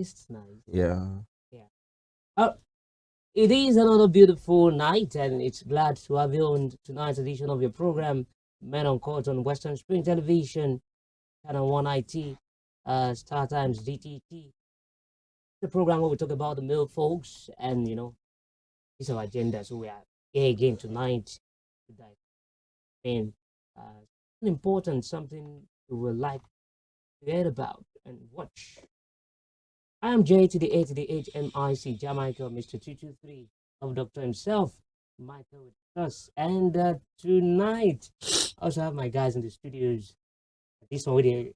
It's nice. Yeah. Yeah. Uh, it is another beautiful night, and it's glad to have you on tonight's edition of your program, Men on Court on Western Spring Television, Channel 1 IT, Star Times DTT. The program where we talk about the male folks, and it's our agenda. So we are here again tonight to dive in. Something important, something we would like to hear about and watch. I am J to the A to the HMIC, Jahmichael, Mr. 223 of Doctor himself, Michael with us. And tonight, I also have my guys in the studios. This one with the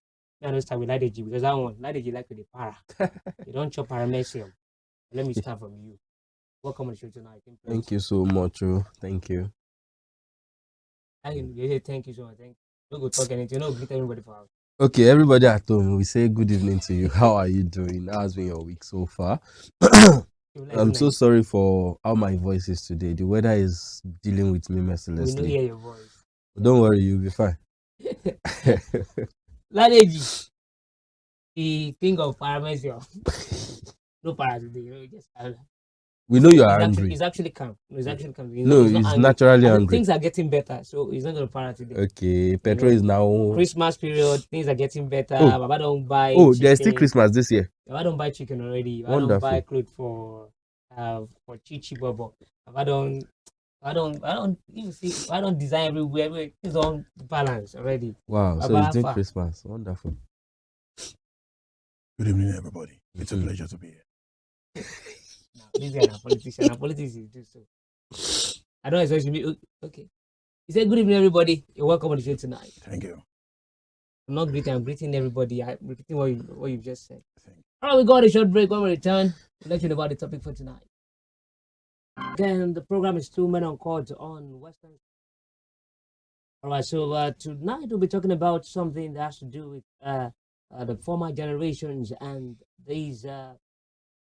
start with Ladeji because I want Ladeji like with the para. You don't chop paramecium. Let me start from you. Welcome on the show tonight. Thank you so much. Oh, thank you. Thank you so much. Thank you. Don't go talk anything. Don't greet everybody for us. Okay, everybody at home, we say good evening to you. How are you doing? How's been your week so far? I'm so sorry for how my voice is today. The weather is dealing with me We mercilessly. don't hear your voice. Don't worry, you'll be fine. Ladeji, the thing of paramecium. No para today. Just we know you are angry. He's actually calm. He's actually calm. He's naturally angry. Things are getting better, so he's not going to para today. Okay, petrol is now Christmas period. Things are getting better. Baba don't buy. Oh, there's still Christmas this year. Baba don't buy chicken already. Baba Wonderful. don't buy clothes for Chichi Bobo. Baba don't. I don't design everywhere. It's on balance already. Wow, so it's doing Christmas. Wonderful. Good evening, everybody. It's a pleasure to be here. This guy is a politician. A politician do so. I don't expect you to be okay. He said, "Good evening, everybody. You're welcome on the show tonight." Thank you. I'm not greeting. I'm greeting everybody. I'm repeating what you've just said. All right, we got a short break. When we return, we'll let you know about the topic for tonight. Again, the program is 2 Men on Court on Western. All right, so tonight we'll be talking about something that has to do with the former generations and these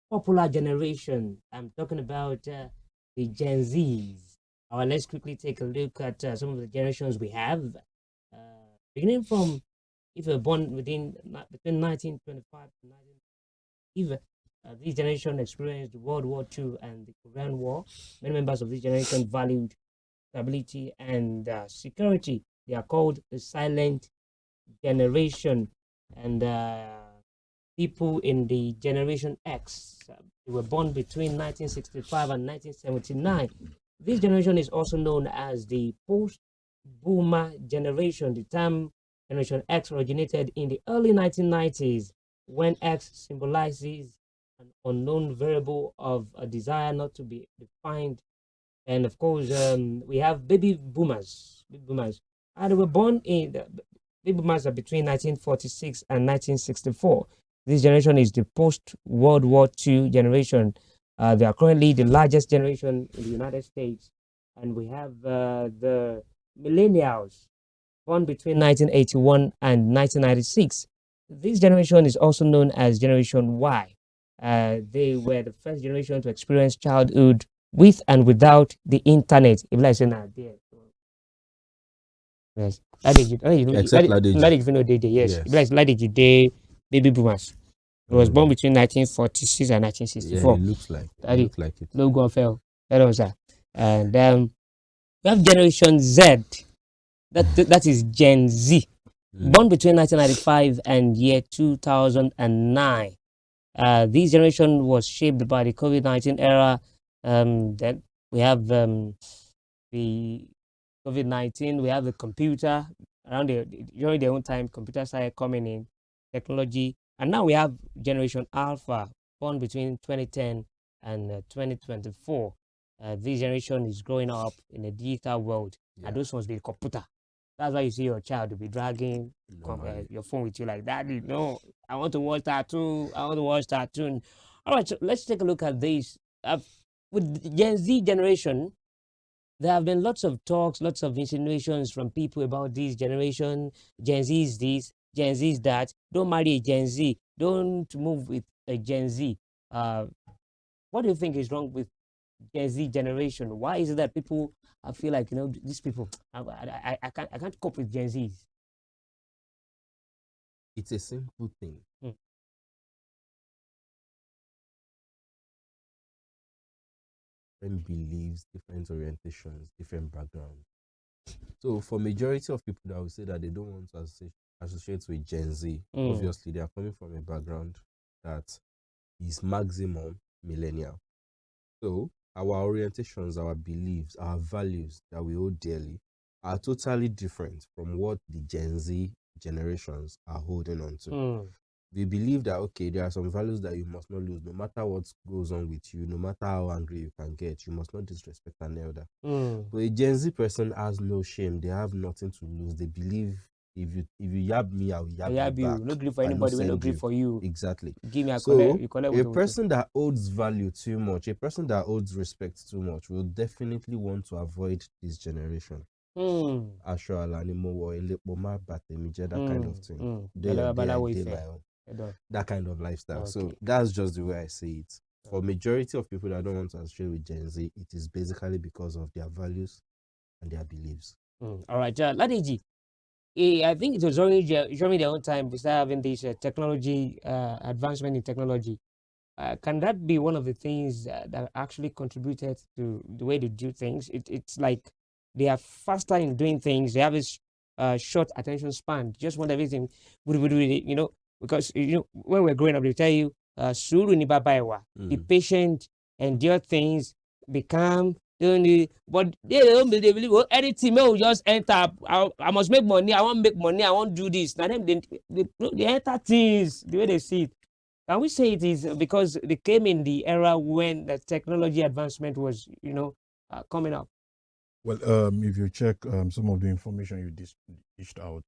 popular generation. I'm talking about the Gen Zs. All right, let's quickly take a look at some of the generations we have. Beginning from if you're born between 1925 and 19, if this generation experienced World War II and the Korean War, many members of this generation valued stability and security. They are called the silent generation, and people in the generation X. They were born between 1965 and 1979. This generation is also known as the post-boomer generation. The term Generation X originated in the early 1990s when X symbolizes an unknown variable of a desire not to be defined. And of course, we have baby boomers. They were born in the baby boomers are between 1946 and 1964. This generation is the post-World War II generation. They are currently the largest generation in the United States. And we have the millennials, born between 1981 and 1996. This generation is also known as Generation Y. They were the first generation to experience childhood with and without the internet. If I say that, there. Yes. Except Ladeji. Yes. Ladeji, they baby boomers. He was born between 1946 and 1964. Yeah, it looks like it. Logo fell. That was that. And we have Generation Z. That is Gen Z. Born between 1995 and year 2009. This generation was shaped by the COVID-19 era. Then we have the COVID-19. We have the computer during their own time. Computers started coming in, technology, and now we have Generation Alpha, born between 2010 and 2024. This generation is growing up in a digital world, and those ones be the computer. That's why you see your child will be dragging your phone with you like, "Daddy, no, I want to watch cartoon. I want to watch cartoon." All right, so let's take a look at this. With the Gen Z generation, there have been lots of talks, lots of insinuations from people about this generation. Gen Z is this, Gen Z is that. Don't marry a Gen Z. Don't move with a Gen Z. What do you think is wrong with Gen Z generation? Why is it that people feel like these people? I can't cope with Gen Zs. It's a simple thing. different beliefs, different orientations, different backgrounds. So for majority of people that will say that they don't want to associate with Gen Z, obviously they are coming from a background that is maximum millennial. So our orientations, our beliefs, our values that we hold dearly are totally different from what the Gen Z generations are holding on to. We believe that, okay, there are some values that you must not lose, no matter what goes on with you, no matter how angry you can get, you must not disrespect an elder. But a Gen Z person has no shame. They have nothing to lose. They believe if you yab me, I'll yab you back. No grief for anybody, we no grief for you. Exactly. Give me a So collect a person that holds value too much, a person that holds respect too much, will definitely want to avoid this generation. That kind of thing. That kind of lifestyle. Okay. So that's just the way I see it. For majority of people that don't want to associate with Gen Z, it is basically because of their values and their beliefs. All right, Ladeji, I think it was during their own time we started having this technology advancement in technology. Can that be one of the things that actually contributed to the way they do things? It's like they are faster in doing things. They have this short attention span. Just want everything, you know, because when we're growing up, they tell you, "Suru ni babaiwa." Be patient, endure things, be calm. But they don't believe anything. May just enter. I must make money. I want make money. I want do this. Now them they enter things the way they see it. Can we say it is because they came in the era when the technology advancement was, coming up? Well, if you check some of the information you dished out,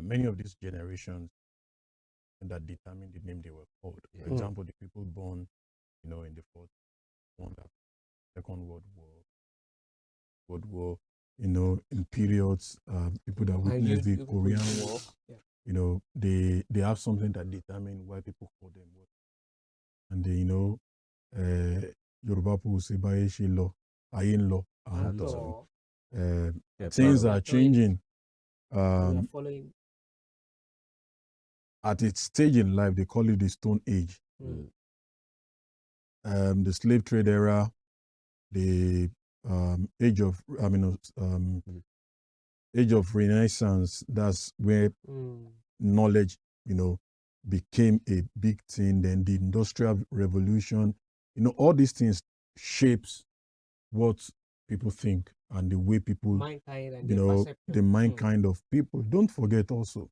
many of these generations that determine the name they were called. For example, the people born, in the Second World War, in periods, people that witnessed the Korean War, they have something that determine why people call them what. And they, Yoruba people say, Baye she law, Ayin law, things are changing. At its stage in life, they call it the Stone Age. The slave trade era, the age of Renaissance. That's where knowledge, became a big thing. Then the Industrial Revolution, all these things shapes what people think and the way people, the mind kind of people. Don't forget also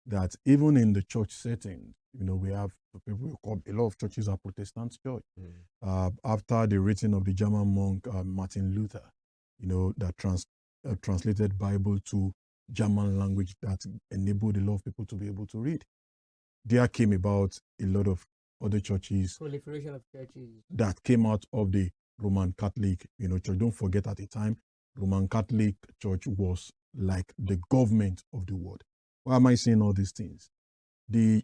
that even in the church setting, we have people who call a lot of churches are Protestant church. After the writing of the German monk Martin Luther, that translated Bible to German language that enabled a lot of people to be able to read. There came about a lot of other churches, proliferation of churches that came out of the Roman Catholic, church. Don't forget, at the time, Roman Catholic Church was like the government of the world. Why am I saying all these things? The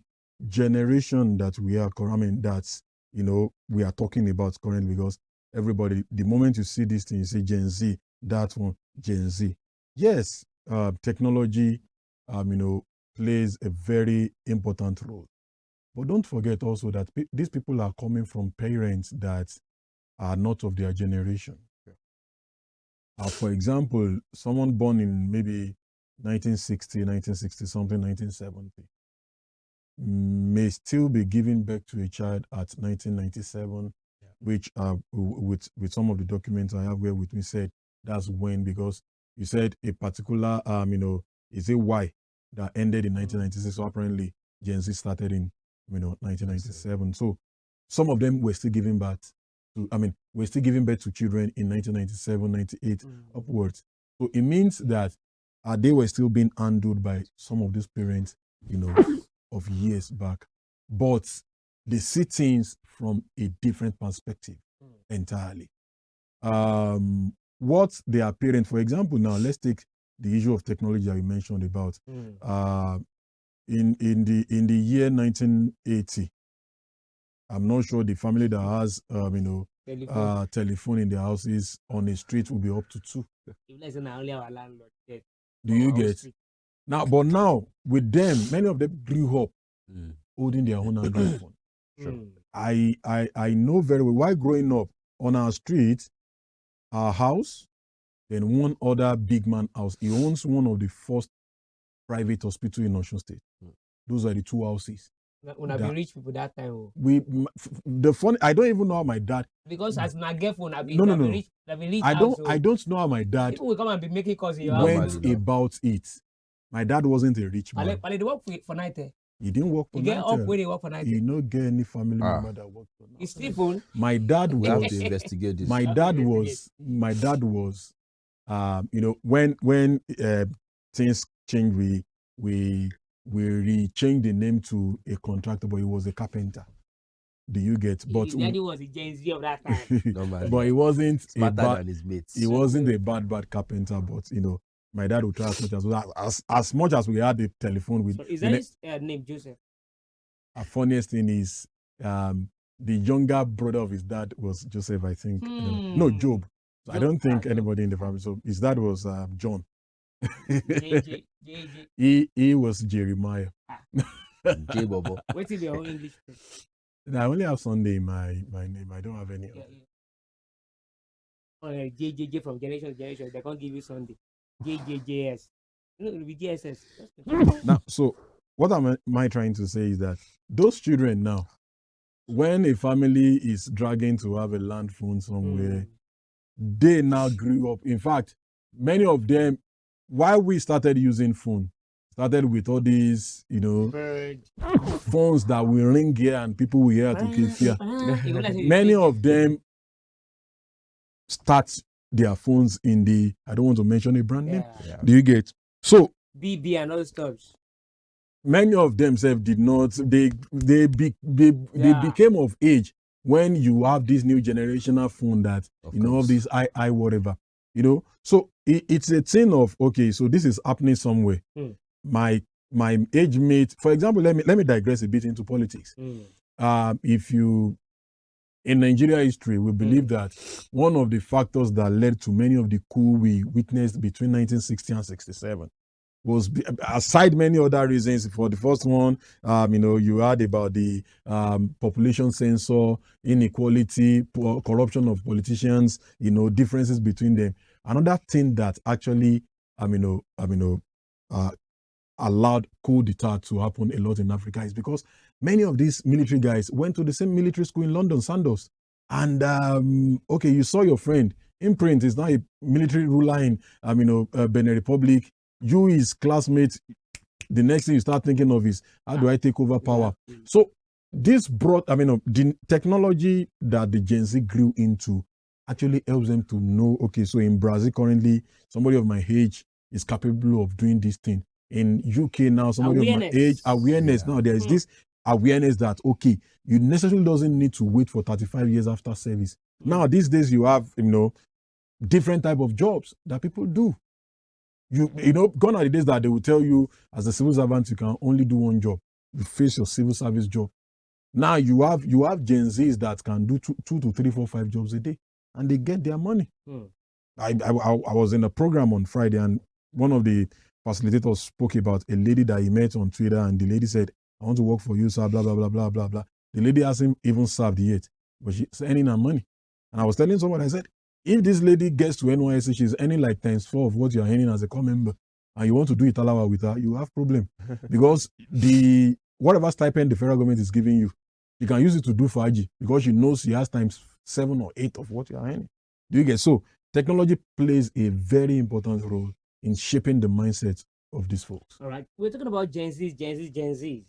generation that we are, that's, we are talking about currently, because everybody, the moment you see these things, you say Gen Z, that one, Gen Z. Yes, technology, plays a very important role. But don't forget also that these people are coming from parents that are not of their generation. For example, someone born in maybe 1960 something, 1970, may still be giving birth to a child at 1997, which with some of the documents I have here with me said that's when, because you said a particular is a Y that ended in 1996. So apparently Gen Z started in 1997. So some of them were still giving birth to, we're still giving birth to children in 1997, 98 upwards. So it means that they were still being handled by some of these parents, of years back. But they see things from a different perspective entirely. What they are parents, for example, now let's take the issue of technology that you mentioned about. In the year 1980, I'm not sure the family that has telephone in their houses on a street will be up to 2. Do you get? Now, but now with them, many of them grew up holding their own Android phone. I know very well why growing up on our street, our house, then one other big man house. He owns one of the first private hospital in Osun State. Those are the two houses. When I be rich people that time. Oh. The funny, I don't even know how my dad. Because as my girlfriend, I be No. rich. I be rich. I don't know how my dad people will come and be making calls. Went about it. My dad wasn't a rich man. But they work for night. He didn't work for night. He get up when they work for night. He not get any family member that worked for night. It's Stephen. My dad We have was. to investigate this. My dad was. You know, when things changed, we changed the name to a contractor, but he was a carpenter. Do you get? But Daddy was a Gen Z of that time. But he wasn't than his mates. He wasn't a bad carpenter, but you know, my dad would try as much as we had the telephone with. So is that his name, Joseph? A funniest thing is, the younger brother of his dad was Joseph, I think. No, Job. So I don't think anybody in the family. So his dad was John. JJ. He was Jeremiah. J Bobo. What is your English? I only have Sunday in my name. I don't have any. Oh, yeah, JJJ from generation to generation. They can't give you Sunday. JJJS. No, it'll be JSS. Now, so what am I trying to say is that those children now, when a family is dragging to have a land phone somewhere, they now grew up. In fact, many of them, while we started using phone, started with all these, you know, phones that will ring here and people will hear to keep here. Many of them start their phones in the, I don't want to mention a brand name. Yeah. Do you get? So BB and other stuff. Many of them did not. They became of age when you have this new generational phone that all this I whatever, you know. So it's a thing of, okay, so this is happening somewhere. My age mate, for example, let me digress a bit into politics. If you in Nigeria history, we believe that one of the factors that led to many of the coup we witnessed between 1960 and 67 was, aside many other reasons. For the first one, you heard about the population census, inequality, corruption of politicians, differences between them. Another thing that actually, allowed coup d'etat to happen a lot in Africa is because many of these military guys went to the same military school in London, Sandhurst. And, okay, you saw your friend. Imprint is now a military ruler in, Benin Republic. You, his classmates, the next thing you start thinking of is, how do I take over power? So this brought, the technology that the Gen Z grew into actually helps them to know, okay, so in Brazil currently, somebody of my age is capable of doing this thing. In UK now, somebody of my age, awareness. Now there is this awareness that, okay, you necessarily doesn't need to wait for 35 years after service. Now, these days you have, different type of jobs that people do. Gone are the days that they will tell you as a civil servant, you can only do one job. You face your civil service job. Now you have Gen Zs that can do 2 to 3, 4, 5 jobs a day, and they get their money. I was in a program on Friday, and one of the facilitators spoke about a lady that he met on Twitter, and the lady said, I want to work for you, sir, blah, blah, blah, blah, blah, blah. The lady hasn't even served yet, but she's earning her money. And I was telling someone, I said, if this lady gets to NYSC, she's earning like times 4 of what you're earning as a core member, and you want to do Italawa with her, you have problem. Because whatever stipend the federal government is giving you, you can use it to do Faji, because she knows she has times 7 or 8 of what you're earning. Do you get? So technology plays a very important role in shaping the mindset of these folks. All right. We're talking about Gen Zs.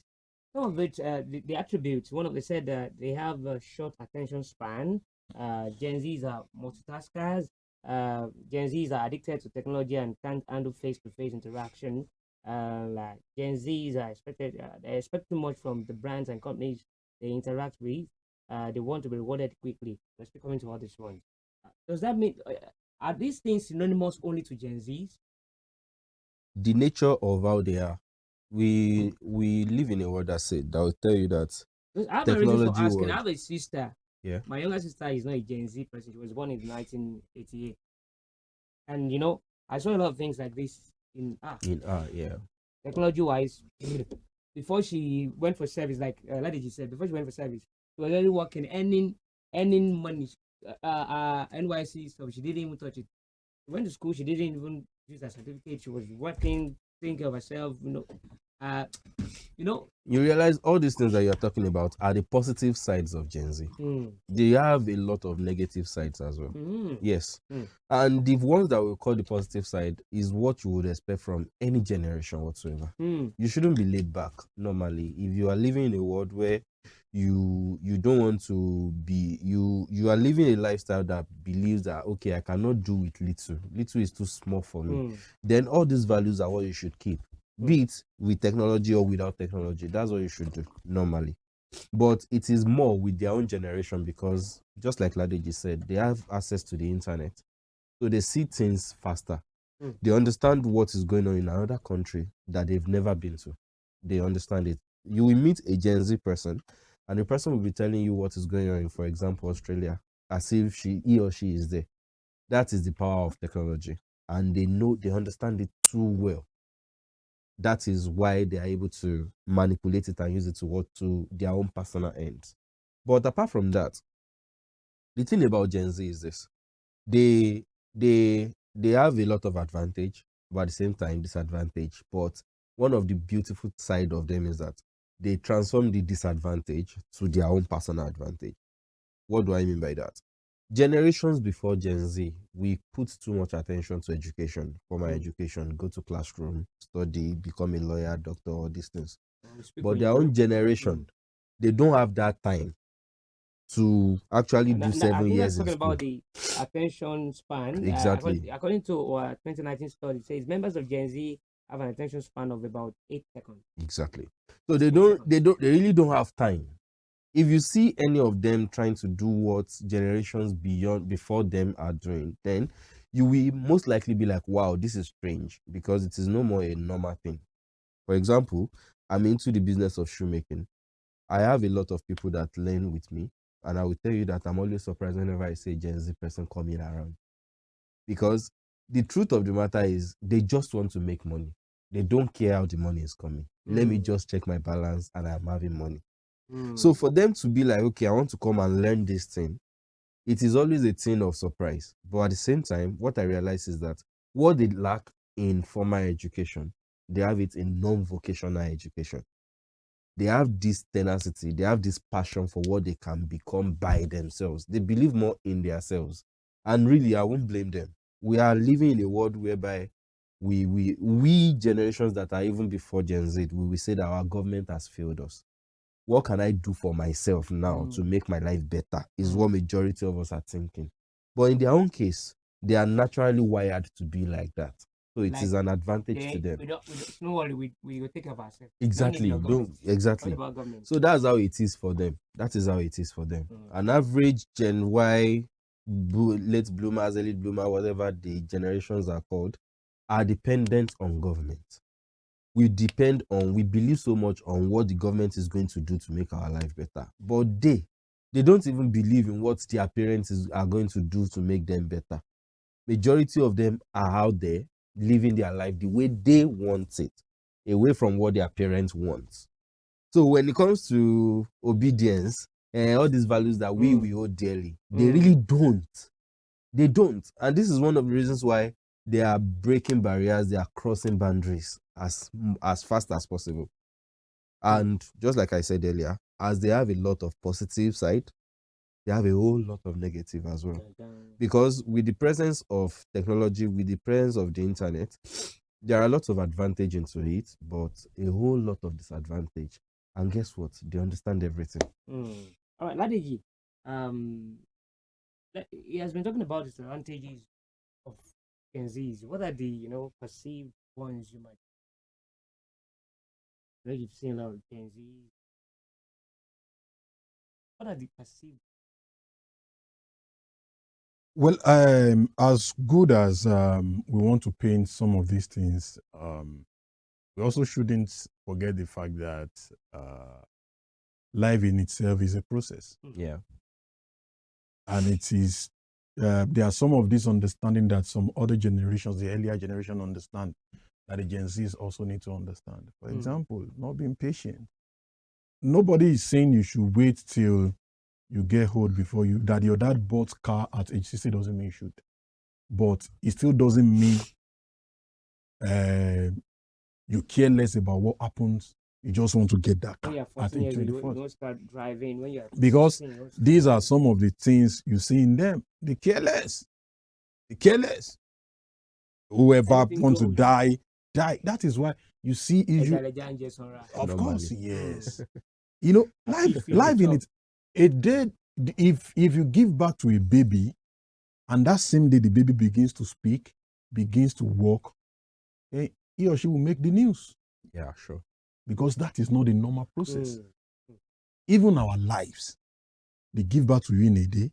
Some of it, the attributes, one of them said that they have a short attention span. Gen Zs are multitaskers. Gen Zs are addicted to technology and can't handle face-to-face interaction. Like Gen Zs are they expect too much from the brands and companies they interact with. They want to be rewarded quickly. Let's be coming to all this one. Does that mean, are these things synonymous only to Gen Zs? The nature of how they are. We live in a world that will tell you that I have a reason for asking. World. I have a sister. Yeah. My younger sister is not a Gen Z person. She was born in 1988. And I saw a lot of things like this in technology wise. Before she went for service, like Ladeji said, before she went for service, she was already working, earning money, NYC stuff. She didn't even touch it. She went to school. She didn't even use her certificate. She was working, thinking of herself. Uh, you know. You realize all these things that you're talking about are the positive sides of Gen Z. They have a lot of negative sides as well. Yes. And the ones that we call the positive side is what you would expect from any generation whatsoever. You shouldn't be laid back normally. If you are living in a world where you don't want to be, you are living a lifestyle that believes that, okay, I cannot do with little is too small for me, then all these values are what you should keep, be it with technology or without technology. That's what you should do normally. But it is more with their own generation, because just like Ladeji said, they have access to the internet, so they see things faster. They understand what is going on in another country that they've never been to. They understand it. You will meet a Gen Z person, and the person will be telling you what is going on in, for example, Australia, as if he or she is there. That is the power of technology, and they understand it too well. That is why they are able to manipulate it and use it to their own personal ends. But apart from that, the thing about Gen Z is this: they have a lot of advantage, but at the same time disadvantage. But one of the beautiful side of them is that they transform the disadvantage to their own personal advantage. What do I mean by that? Generations before Gen Z, we put too much attention to education. Formal education, go to classroom, study, become a lawyer, doctor, all these things. But their own generation, they don't have that time to actually do 7 years in talking school. about the attention span. Exactly. According to our 2019 study, it says members of Gen Z have an attention span of about 8 seconds. Exactly. So they really don't have time. If you see any of them trying to do what generations before them are doing, then you will most likely be like, wow, this is strange, because it is no more a normal thing. For example, I'm into the business of shoemaking. I have a lot of people that learn with me, and I will tell you that I'm always surprised whenever I say Gen Z person coming around, because the truth of the matter is they just want to make money. They don't care how the money is coming. Let me just check my balance and I'm having money. So for them to be like, okay, I want to come and learn this thing, it is always a thing of surprise. But at the same time, what I realize is that what they lack in formal education, they have it in non-vocational education. They have this tenacity, they have this passion for what they can become by themselves. They believe more in themselves. And really, I won't blame them. We are living in a world whereby we generations that are even before Gen Z, we will say that our government has failed us. What can I do for myself now to make my life better is what majority of us are thinking. But in their own case, they are naturally wired to be like that. So it is an advantage to them. No worry, we will take care of ourselves. Exactly. Exactly. What about government? So that's how it is for them. That is how it is for them. An average Gen Y, late bloomers, early bloomer, whatever the generations are called, are dependent on government. We believe so much on what the government is going to do to make our life better. But they don't even believe in what their parents are going to do to make them better. Majority of them are out there living their life the way they want it, away from what their parents want. So when it comes to obedience and all these values that we hold dearly, they really don't. They don't. And this is one of the reasons why they are breaking barriers, they are crossing boundaries as fast as possible. And just like I said earlier, as they have a lot of positive side, they have a whole lot of negative as well. Because with the presence of technology, with the presence of the internet, there are lots of advantage into it, but a whole lot of disadvantage. And guess what? They understand everything. All right, Ladeji, he has been talking about the disadvantages of Gen Zs. What are the perceived ones you might? You've seen a lot of Gen Zs. What are the perceived? Well, as good as we want to paint some of these things, we also shouldn't forget the fact that life in itself is a process. Yeah. And it is, there are some of this understanding that some other generations, the earlier generation, understand that the Gen Zs also need to understand. For example, not being patient. Nobody is saying you should wait till you get old before you, that your dad bought car at age 60 doesn't mean you should. But it still doesn't mean you care less about what happens. You just want to get that car at age 24. You don't start driving when you're because these are some of the things you see in them. They care less. They care less. Whoever wants to die. That is why you see issue. Of course, yes. You know, life in it. A day, if you give back to a baby, and that same day the baby begins to speak, begins to walk, he or she will make the news. Yeah, sure. Because that is not the normal process. Even our lives, they give birth to you in a day,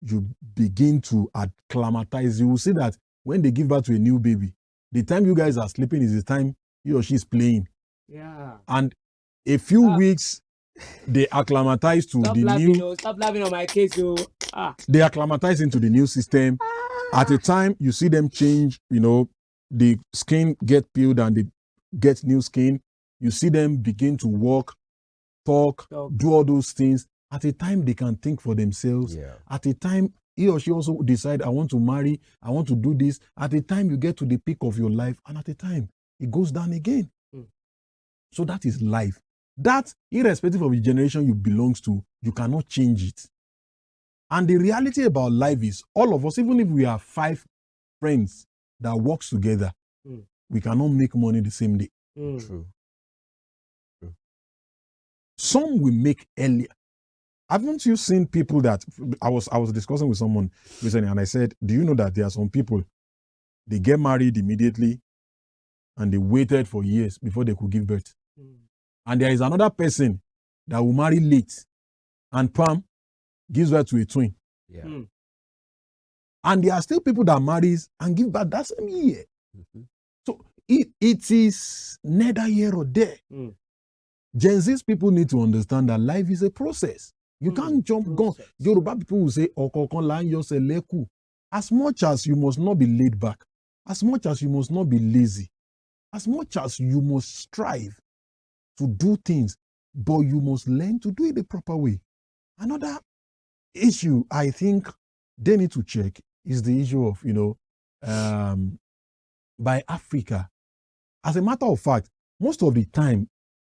you begin to acclimatize. You will see that when they give birth to a new baby, the time you guys are sleeping is the time he or she is playing. Yeah. And a few weeks, they acclimatize to the new. Stop laughing on my case, They acclimatize into the new system. At a time, you see them change. You know, the skin get peeled and they get new skin. You see them begin to walk, talk, do all those things. At a time, they can think for themselves. Yeah. At a time, he or she also decide, I want to marry, I want to do this. At a time, you get to the peak of your life, and at a time, it goes down again. So that is life. That, irrespective of the generation you belong to, you cannot change it. And the reality about life is, all of us, even if we are 5 friends that works together, we cannot make money the same day. True. Some will make earlier. Haven't you seen people that I was discussing with someone recently, and I said, do you know that there are some people, they get married immediately and they waited for years before they could give birth. And there is another person that will marry late and Pam gives birth to a twin. Yeah. And there are still people that marries and give birth that same year. So it is neither here or there. Gen Z's people need to understand that life is a process. You can't jump gun. Yoruba people will say, as much as you must not be laid back, as much as you must not be lazy, as much as you must strive to do things, but you must learn to do it the proper way. Another issue I think they need to check is the issue of, by Africa. As a matter of fact, most of the time,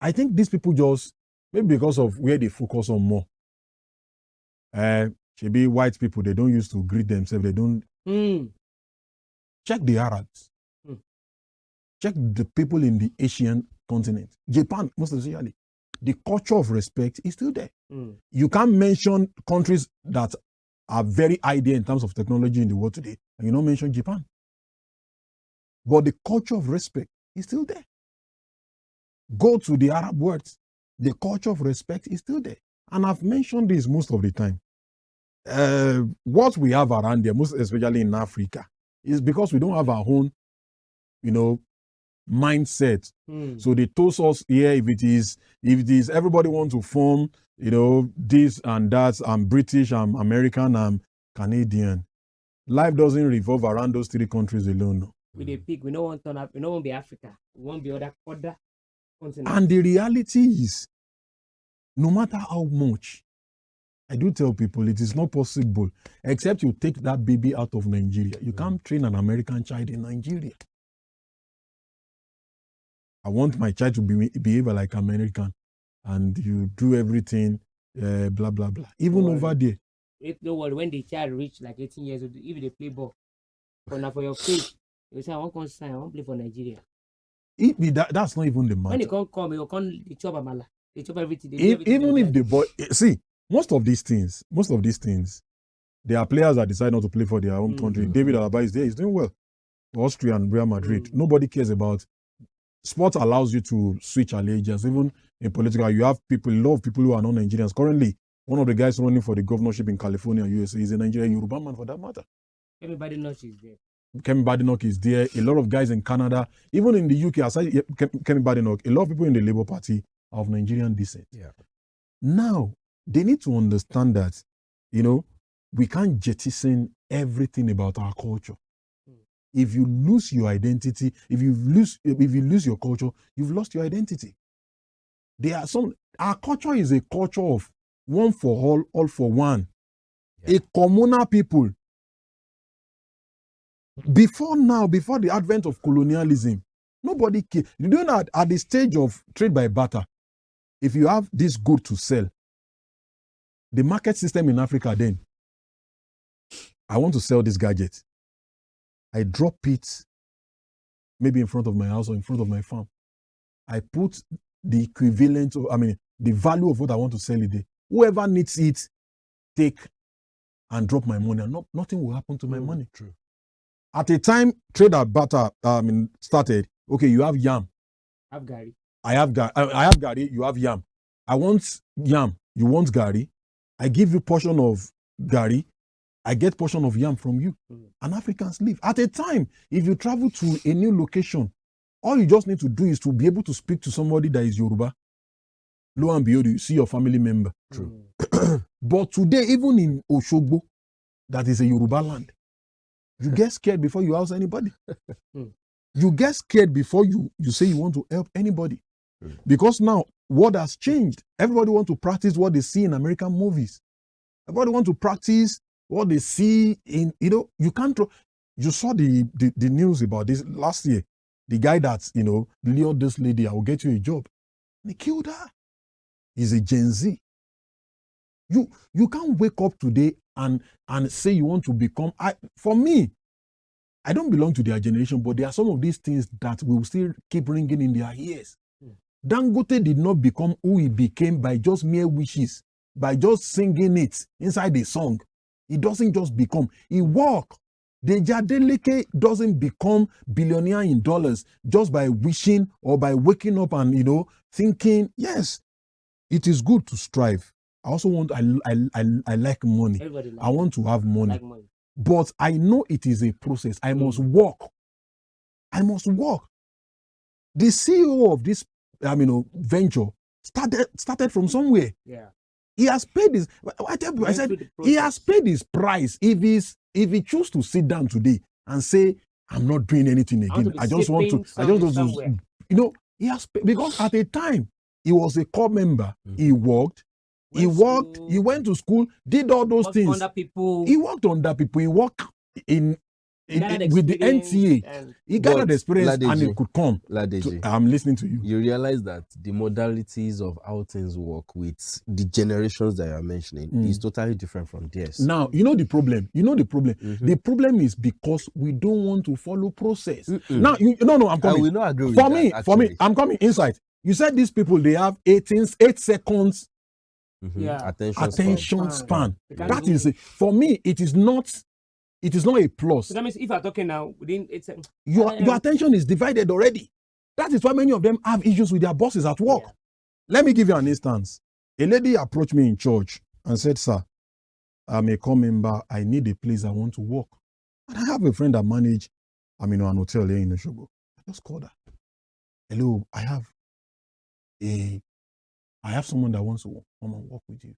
I think these people just, maybe because of where they focus on more. Should be white people, they don't used to greet themselves, they don't. Check the Arabs. Check the people in the Asian continent. Japan, most especially. The culture of respect is still there. You can't mention countries that are very high there in terms of technology in the world today, and you don't mention Japan. But the culture of respect is still there. Go to the Arab world, the culture of respect is still there. And I've mentioned this most of the time. What we have around there, most especially in Africa, is because we don't have our own, mindset. So they told us here, if it is everybody wants to form, this and that, I'm British, I'm American, I'm Canadian. Life doesn't revolve around those 3 countries alone. No. We dey pick, we don't want to turn up, we don't want to be Africa, we want to be other continents. And the reality is, no matter how much, I do tell people it is not possible, except you take that baby out of Nigeria. You can't train an American child in Nigeria. I want my child to behave like American, and you do everything, blah, blah, blah. Even over there. Don't worry, when the child reach like 18 years old, if they play ball, for your face, you say, I want to sign, I want to play for Nigeria. That's not even the matter. When they can't come, they chop amala. They chop everything. Even if the boy, see, most of these things, there are players that decide not to play for their home country. David Alaba is there, he's doing well. Austria and Real Madrid. Nobody cares about. Sport allows you to switch allegiance. Even in political, you have a lot of people who are not Nigerians. Currently, one of the guys running for the governorship in California, USA, is a Nigerian Yoruba man for that matter. Everybody knows she's there. Kemi Badenoch is there. A lot of guys in Canada, even in the UK, aside Kemi Badenoch, a lot of people in the Labour Party are of Nigerian descent. Yeah. Now, they need to understand that, we can't jettison everything about our culture. If you lose your identity, if you lose your culture, you've lost your identity. Our culture is a culture of one for all for one. Yeah. A communal people. Before the advent of colonialism, nobody cared. You know that at the stage of trade by barter, if you have this good to sell, the market system in Africa then, I want to sell this gadget. I drop it maybe in front of my house or in front of my farm. I put the equivalent of, the value of what I want to sell it there. Whoever needs it, take and drop my money, and nothing will happen to my money. True. At a time, trade at barter started. Okay, you have yam. I have Gary. I have Gary. You have yam. I want yam. You want Gary. I give you portion of Gary. I get portion of yam from you. And Africans live. At a time, if you travel to a new location, all you just need to do is to be able to speak to somebody that is Yoruba. Lo and behold, you see your family member. True. But today, even in Oshogbo, that is a Yoruba land, you get scared before you house anybody. You get scared before you say you want to help anybody. Because now, what has changed? Everybody wants to practice what they see in American movies. Everybody wants to practice what they see in, you can't, you saw the news about this last year. The guy that, lured this lady, I will get you a job. And he killed her. He's a Gen Z. You can't wake up today and say you want to become, for me, I don't belong to their generation, but there are some of these things that will still keep ringing in their ears. Dangote did not become who he became by just mere wishes, by just singing it inside a song. He doesn't just become, he work. Deji Adeleke doesn't become billionaire in dollars just by wishing or by waking up and, thinking, yes, it is good to strive. I also want, I like money. I want to have money. Like money. But I know it is a process. I must work. I must work. The CEO of this, venture started from somewhere. Yeah. He has paid his. I said he has paid his price. If he choose to sit down today and say, "I'm not doing anything again. I just want to," he has paid, because at a time he was a core member. He worked. He went to school, did all those things. He worked under people. He worked with the NTA. He gathered experience, Ladeji, and it could come. Ladeji, I'm listening to you. You realize that the modalities of how things work with the generations that you're mentioning is totally different from theirs. Now, you know the problem. The problem is because we don't want to follow process. Now, I'm coming. I will not agree with For me, I'm coming inside. You said these people, they have 8 seconds attention span. That is it. For me, it is not a plus. So that means if you're talking now, within your attention is divided already. That is why many of them have issues with their bosses at work. Yeah. Let me give you an instance. A lady approached me in church and said, "Sir, I'm a core member. I need a place I want to work." And I have a friend that manage, an hotel here in Oshogo. I just called her. "Hello, I have someone that wants to come and work with you."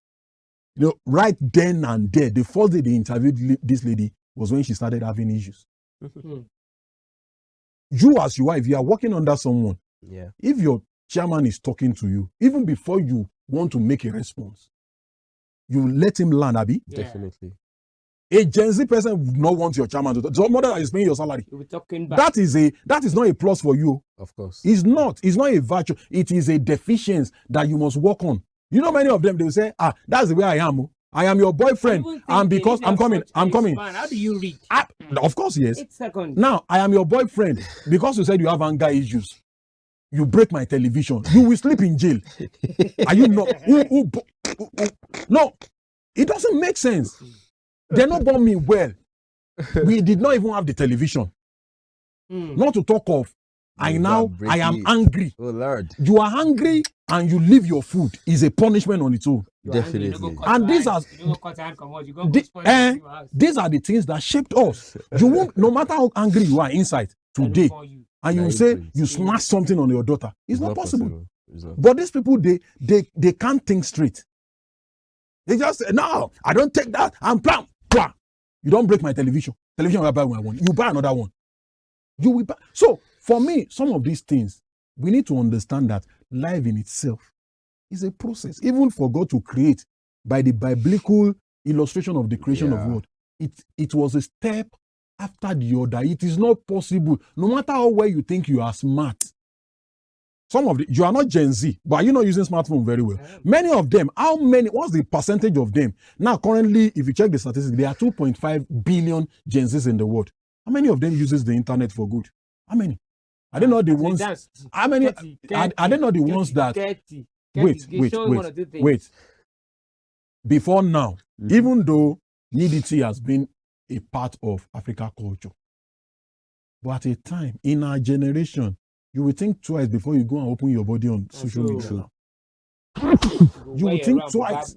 Right then and there, the first day they interviewed this lady was when she started having issues. You as your wife, you are working under someone. Yeah. If your chairman is talking to you, even before you want to make a response, you let him learn, Abi. Yeah. Definitely. A Gen Z person would not want your chairman to talk. Somebody that is paying your salary. You'll be talking back. That is not a plus for you. Of course. It's not a virtue. It is a deficiency that you must work on. Many of them, they will say, that's the way I am. I am your boyfriend. And because I'm coming. How do you read? Of course, yes. 8 seconds. Now, I am your boyfriend. Because you said you have anger issues, you break my television, you will sleep in jail. Are you not? No, it doesn't make sense. They're not born me well. We did not even have the television. Not to talk of, I am angry. Oh Lord. You are hungry and you leave your food is a punishment on its own. Definitely. And these are the things that shaped us. You won't, no matter how angry you are inside today, and you say you smash something on your daughter. It's not possible. But these people, they can't think straight. They just say, "No, I don't take that. I'm plan. You don't break my television. Television will buy when I want. You buy another one. You will buy." So for me, some of these things, we need to understand that life in itself is a process. Even for God to create, by the biblical illustration of the creation of Yeah. world. It was a step after the other. It is not possible. No matter how well you think you are smart, you are not Gen Z, but you're not using smartphone very well. Many of them, what's the percentage of them? Now, currently, if you check the statistics, there are 2.5 billion Gen Zs in the world. How many of them uses the internet for good? How many? Are they not the ones? How many? Are they not the ones that? Wait. Before now, even though nudity has been a part of African culture, but at a time in our generation, you will think twice before you go and open your body on social media. Now. You will think twice.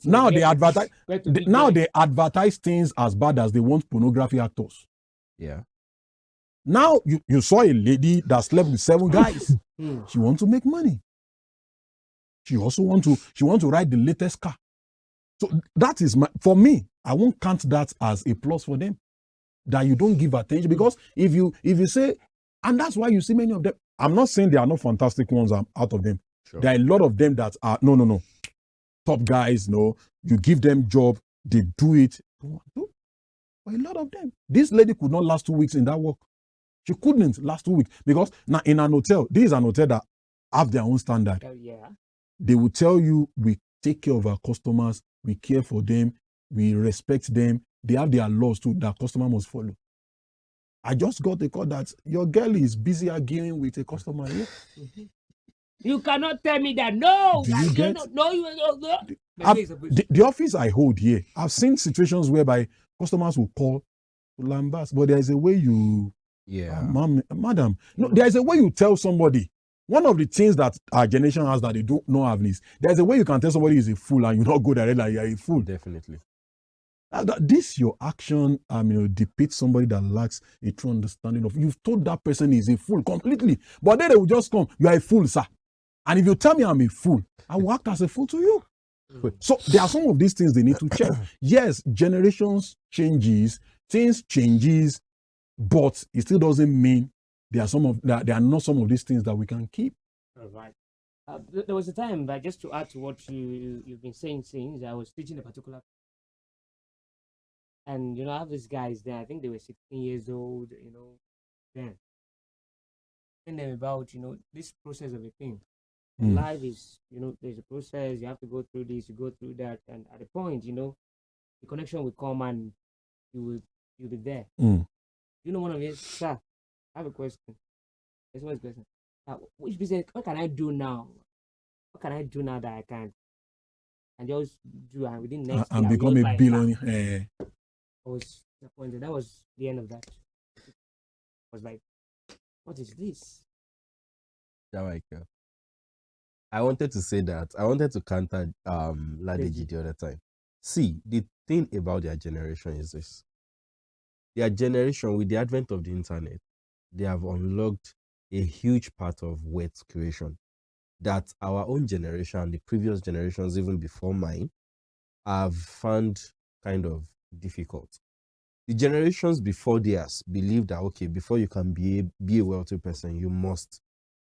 Now they advertise. Now they advertise things as bad as they want pornography actors. Yeah. Now you saw a lady that slept with 7 guys. She wants to make money. She also want to ride the latest car. So that is for me. I won't count that as a plus for them. That you don't give attention, because if you say, and that's why you see many of them. I'm not saying there are no fantastic ones out of them. Sure. There are a lot of them that are no top guys. No, you give them job, they do it. But a lot of them. This lady could not last 2 weeks in that work. She couldn't last 2 weeks because now in an hotel, this is an hotel that have their own standard. Yeah. They will tell you, we take care of our customers, we care for them, we respect them. They have their laws too that customer must follow. I just got a call that your girl is busy arguing with a customer here. You cannot tell me that. No. Do you get? No. The office I hold here, I've seen situations whereby customers will call to lambast, but there is a way you, madam. No, there is a way you tell somebody. One of the things that our generation has that they don't know have is there's a way you can tell somebody is a fool and you not go there like you're a fool. Definitely. This your action depicts somebody that lacks a true understanding of. You've told that person is a fool completely, but then they will just come, you are a fool, sir. And if you tell me I'm a fool, I will act as a fool to you. So there are some of these things they need to check. Yes, generations changes, things changes, but it still doesn't mean there are not some of these things that we can keep. All right. There was a time, but just to add to what you've been saying since, I was teaching a particular, and I have these guys there. I think they were 16 years old. Then telling them about this process of a thing. Life is there's a process. You have to go through this, you go through that, and at a point the connection will come and you'll be there. One of you, sir, I have a question. This one question. Which business? What can I do now? What can I do now that I can't? And just do, and within next year, and become a billionaire. I was disappointed. That was the end of that. I was like, what is this? Jahmichael. I wanted to say that. I wanted to counter Ladeji the other time. See, the thing about their generation is this. Their generation, with the advent of the internet, they have unlocked a huge part of wealth creation that our own generation and the previous generations, even before mine, have found kind of difficult. The generations before theirs believed that, okay, before you can be a wealthy person, you must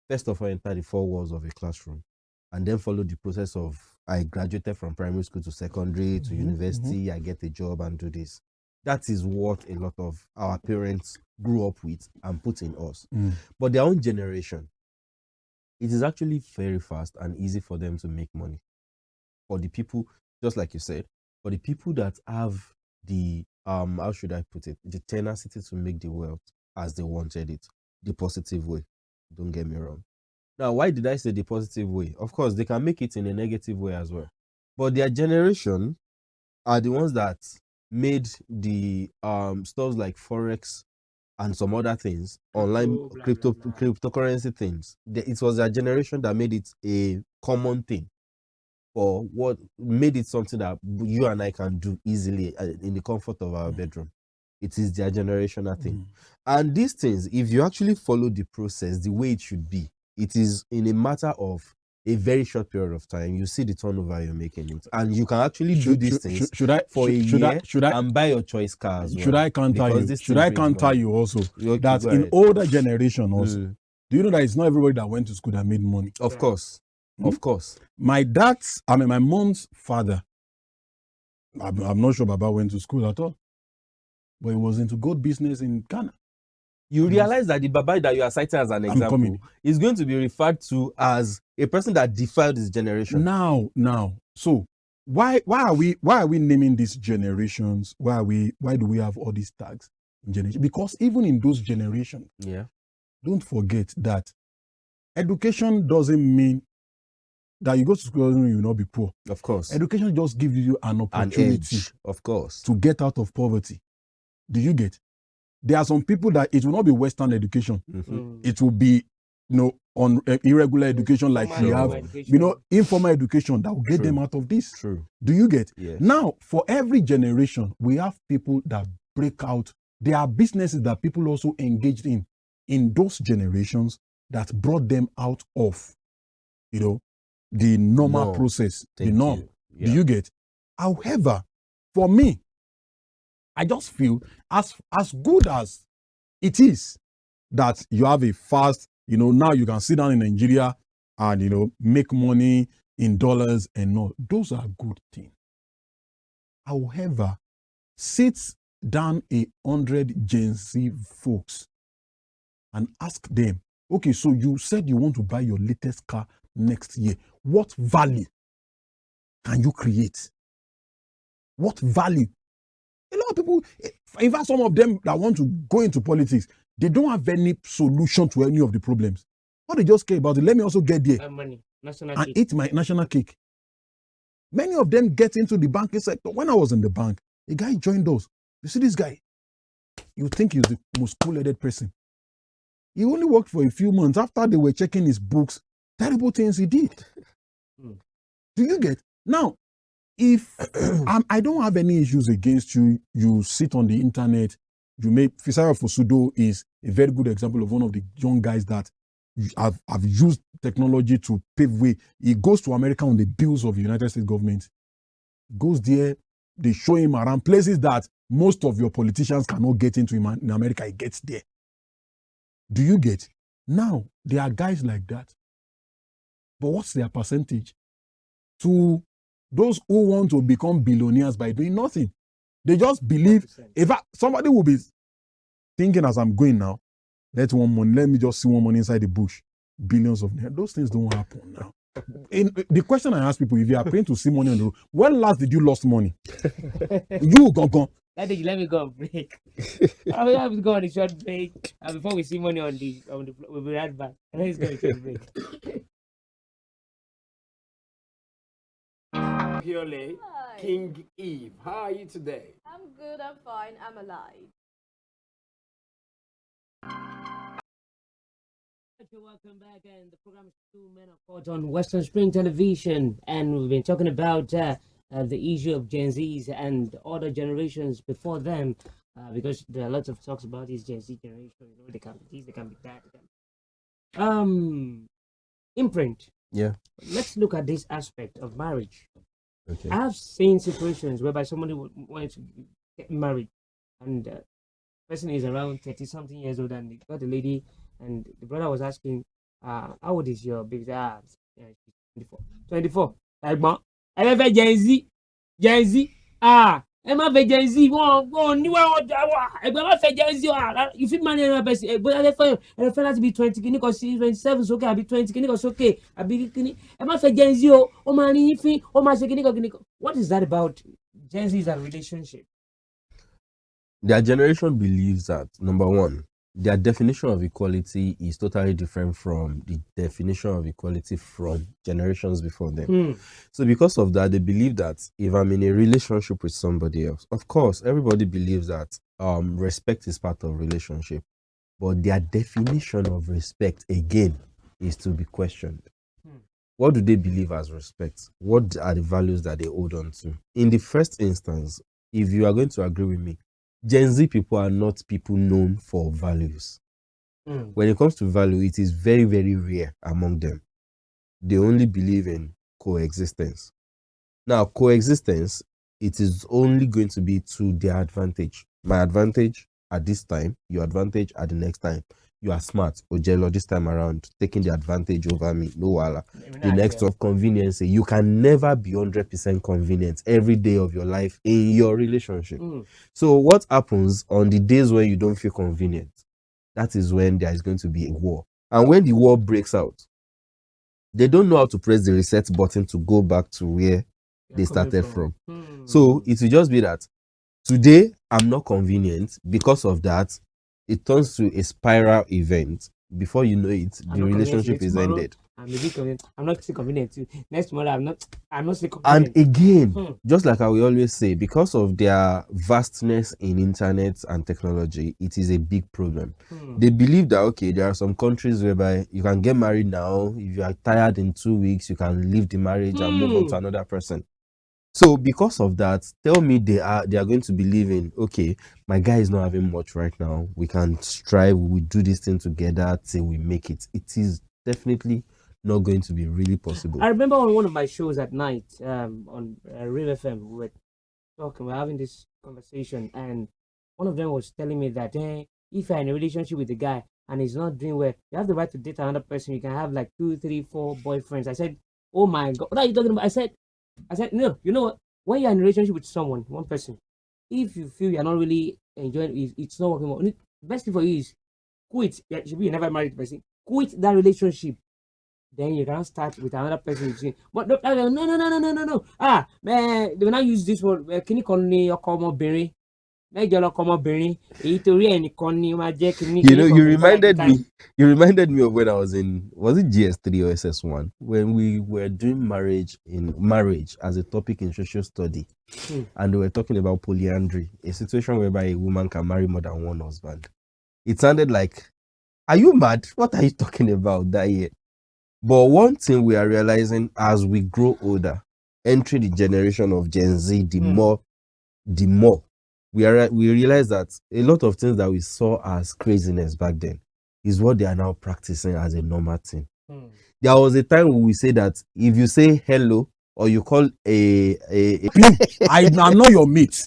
first of all enter the 4 walls of a classroom and then follow the process of, I graduated from primary school to secondary to university, I get a job and do this. That is what a lot of our parents grew up with and put in us. But their own generation, it is actually very fast and easy for them to make money. For the people, just like you said, for the people that have the, how should I put it, the tenacity to make the wealth as they wanted it, the positive way. Don't get me wrong. Now, why did I say the positive way? Of course, they can make it in a negative way as well. But their generation are the ones that made the stuff like Forex and some other things, online cryptocurrency things. It was their generation that made it a common thing, or what made it something that you and I can do easily in the comfort of our bedroom. It is their generational thing. And these things, if you actually follow the process the way it should be, it is in a matter of a very short period of time, you see the turnover you're making it. And you can actually do these things for a year and buy your choice car as well. Should I counter you? Should I counter you also? That in older generation also, do you know that it's not everybody that went to school that made money? Of course. Of course. My mom's father, I'm not sure Baba went to school at all, but he was into gold business in Ghana. You realize that the Baba that you are citing as an example is going to be referred to as a person that defied his generation. Now, so why are we naming these generations? Why do we have all these tags in generation? Because even in those generations, don't forget that education doesn't mean that you go to school and you will not be poor. Of course. Education just gives you an opportunity, of course, to get out of poverty. Do you get? There are some people that it will not be Western education. It will be, on irregular education like we have, informal education that will get them out of this. True. Do you get? Yes. Now, for every generation, we have people that break out. There are businesses that people also engaged in those generations that brought them out of, the normal process, the norm. Yeah. Do you get? However, for me, I just feel as good as it is that you have a fast, now you can sit down in Nigeria and, make money in dollars and all. Those are good things. However, sit down 100 Gen Z folks and ask them, okay, so you said you want to buy your latest car next year. What value can you create? What value? A lot of people, in fact, some of them that want to go into politics, they don't have any solution to any of the problems. What they just care about it, let me also get there money, and eat my national cake. Many of them get into the banking sector. When I was in the bank, a guy joined us. You see this guy? You think he's the most cool-headed person. He only worked for a few months. After they were checking his books, terrible things he did. Do you get? Now, if I don't have any issues against you, you sit on the internet, you make Fisayo Fosudo is a very good example of one of the young guys that have used technology to pave way. He goes to America on the bills of the United States government. He goes there, they show him around places that most of your politicians cannot get into in America. He gets there. Do you get? Now, there are guys like that. But what's their percentage? To those who want to become billionaires by doing nothing. They just believe, if somebody will be thinking as I'm going now, let me just see one money inside the bush, billions of naira. Those things don't happen now. The question I ask people, if you are paying to see money on the road, when last did you lost money? You gone. Ladeji, let me go on break. I will have to go on a short break. And before we see money on the we'll be right back. Let's go on a short break. Piole, King Eve, how are you today? I'm good, I'm fine, I'm alive. Welcome back, and the program is Two Men of Court on Western Spring Television, and we've been talking about the issue of Gen Zs and other generations before them, because there are lots of talks about this Gen Z generation. They can be this, they can be that. Imprint. Yeah. Let's look at this aspect of marriage. Okay. I have seen situations whereby somebody wanted to get married, and the person is around 30-something years old, and they got a lady, and the brother was asking, how old is your baby? Yeah, she's 24. Like, I have a Gen Z. I'm a Gen Z. You fit marry another person, but I find to be 20. Can you go see 27? Okay, I'll be 20. Can you go okay? I'll be I'm a Gen Z. Oh man, what is that about Gen Z's and relationship? Their generation believes that, number one, their definition of equality is totally different from the definition of equality from generations before them. So because of that, they believe that if I'm in a relationship with somebody else, of course, everybody believes that respect is part of relationship, but their definition of respect, again, is to be questioned. What do they believe as respect? What are the values that they hold on to? In the first instance, if you are going to agree with me, Gen Z people are not people known for values. When it comes to value, it is very, very rare among them. They only believe in coexistence. Now, coexistence, it is only going to be to their advantage. My advantage at this time, your advantage at the next time. you are smart, Ojelo, this time around, taking the advantage over me, no wala. The next of convenience, you can never be 100% convenient every day of your life in your relationship. So what happens on the days when you don't feel convenient? That is when there is going to be a war. And when the war breaks out, they don't know how to press the reset button to go back to where they started from. So it will just be that today I'm not convenient. Because of that, it turns to a spiral event. Before you know it, the relationship is ended. I'm not still convenient too. Next tomorrow, I'm not still convenient. And again, just like I will always say, because of their vastness in internet and technology, it is a big problem. They believe that, okay, there are some countries whereby you can get married now. If you are tired in 2 weeks, you can leave the marriage and move on to another person. So because of that, tell me they are going to believe in, okay, my guy is not having much right now. We can strive, we do this thing together till we make it. It is definitely not going to be really possible. I remember on one of my shows at night, on Real FM, we were having this conversation, and one of them was telling me that if you're in a relationship with a guy and he's not doing well, you have the right to date another person. You can have like 2, 3, 4 boyfriends. I said, oh my God, what are you talking about? I said, no, you know what? When you're in a relationship with someone, one person, if you feel you're not really enjoying it, it's not working well, the best thing for you is quit. Yeah, should be a never married person. Quit that relationship. Then you can start with another person. But no. Man, they will not use this word. Can you call me your common berry? You reminded me of when I was in, was it GS3 or SS1, when we were doing marriage as a topic in social study, and they were talking about polyandry, a situation whereby a woman can marry more than one husband. It sounded like, are you mad? What are you talking about that year? But one thing we are realizing as we grow older, entering the generation of Gen Z, the more we realize that a lot of things that we saw as craziness back then is what they are now practicing as a normal thing. There was a time when we say that if you say hello or you call I'm not your mate.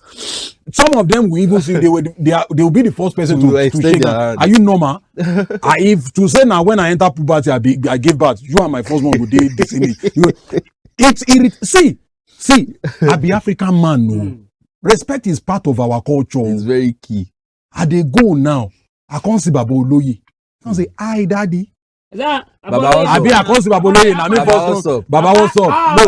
Some of them will even say they will be the first person to shake hand. Are you normal? If to say now when I enter puberty, I give birth. You are my first one who did this. See, I be African man. No, respect is part of our culture. It's very key. I they go now. I can't see Baba Oloye. I can't say hi, daddy. Baba, I can't see Baba Oloye. Baba, what's up? Baba, what's up? No.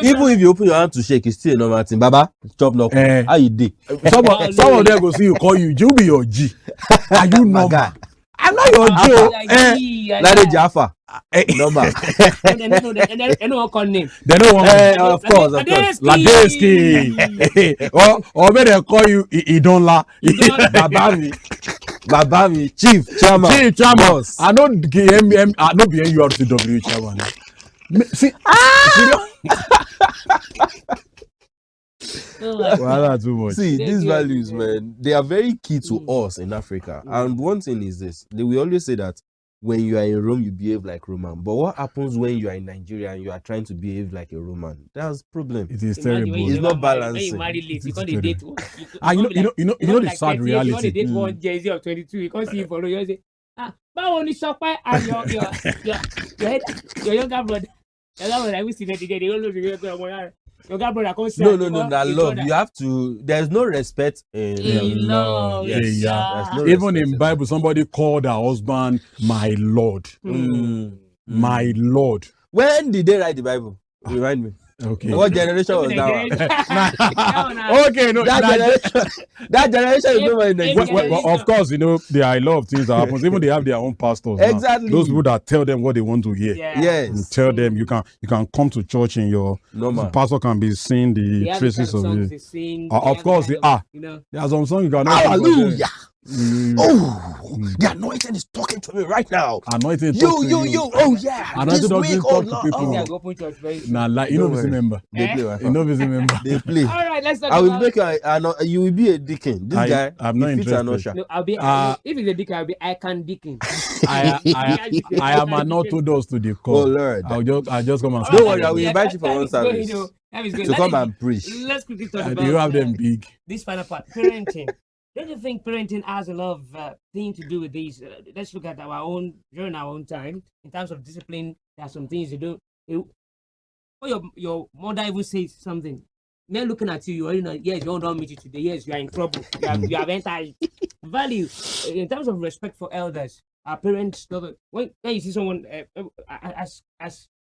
Even if you open your hand to shake, it's still a normal thing. Baba, chop no. How you dey? Some of them go see you, call you. You be your G. Are you normal? I'm not your G. Ladeji Alpha. Normal. They don't want name. They don't want of course. Ladeji. Or when they call you Idonla. Baba mi. Chief Chairman. Boss. I don't be NURTW Chairman. See, too much. See, these values, man, they are very key to us in Africa. And one thing is this: we always say that when you are in Rome, you behave like Roman. But what happens when you are in Nigeria and you are trying to behave like a Roman? That's problem. It is terrible. It's not balancing. When you marry late, you can't date. You know the sad reality. You want to date one Jay Z of 22. You can't see him follow. You say, but and your younger brother. I will see that again. They all know the younger brother can't say. No, love. You have to. There's no respect in love. Yes. No even in Bible, somebody called her husband my Lord. My Lord. When did they write the Bible? Remind me. Okay. What generation was that? Okay, no. That generation is no more in Nigeria. Well, of course, you know there are a lot of things that happen. Even they have their own pastors. Exactly. Now. Those people that tell them what they want to hear. Yes. You tell them you can come to church in your normal. Pastor can be seeing the traces of it. Of course, there are some songs you can. Hallelujah. The anointing is talking to me right now. Anointing. You. Oh yeah. Anointing doesn't talk to people. You know this member. They play. You know this member. They play. All right, let's talk. I will make you will be a deacon. This guy, I'm not interested. No, I'll be. If it's a deacon, I'll be icon deacon. I am an orthodox to the core. Oh Lord. I'll just come and. Don't worry, I will invite you for one service to come and preach. Let's quickly talk about. Do you have them big? This final part, parenting. Don't you think parenting has a lot of thing to do with these? Let's look at our own during our own time in terms of discipline. There are some things you do. When your mother even says something, men looking at you, you already know. Yes, you don't meet you today. Yes, you are in trouble. You have entered value in terms of respect for elders. Our parents love it. When you see someone as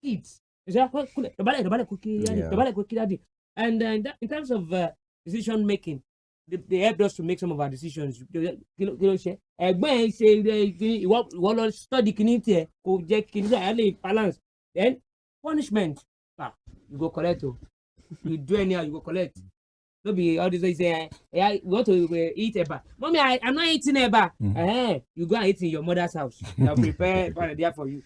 kids, you say, "Ah, cool, the cookie, Yeah. the cookie, daddy." And in terms of decision making, they helped us to make some of our decisions. Kí ló ṣe? Ẹ̀gbọ́n ẹ̀ ṣe ìwọ lọ study kìíní tiẹ̀ kò jẹ́ kìíní tiẹ̀ lè balance. Then punishment, you go collect o. You do anyhow, you go collect. No be all this way say, you want to eat eba. Mommy, I'm not eating eba. You go and eat in your mother's house. They'll prepare there for you.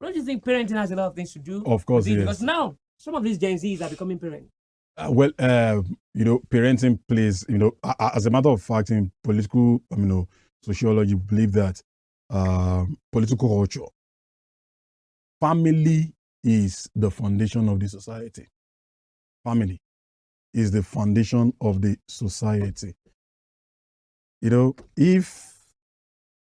Don't you think parenting has a lot of things to do? Of course, with it? yes. Because now some of these Gen Zs are becoming parents. Parenting plays, as a matter of fact, in political, sociology, believe that political culture, family is the foundation of the society. Family is the foundation of the society. If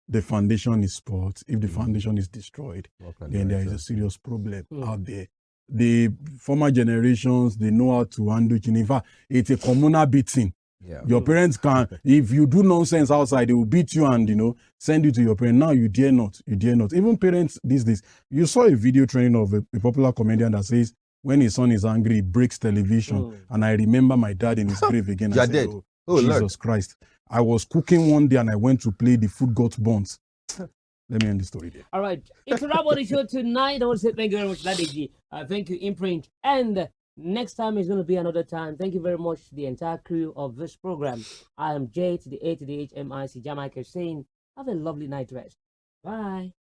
the foundation is spoiled, if the foundation is destroyed, then there is a serious problem out there. The former generations, they know how to handle it. In fact, it's a communal beating. Yeah. Your parents can, if you do nonsense outside, they will beat you and, send you to your parents. Now you dare not. Even parents these days. You saw a video training of a popular comedian that says, when his son is angry, he breaks television. And I remember my dad in his grave again. You're I said, dead. Oh, Jesus Lord. Christ. I was cooking one day and I went to play the food got burnt. Let me end the story there. All right. It's a wrap on the show tonight. I want to say thank you very much, Ladeji. Thank you, Imprint. And next time is going to be another time. Thank you very much to the entire crew of this program. I am J to the A to the HMIC, Jahmichael saying, have a lovely night rest. Bye.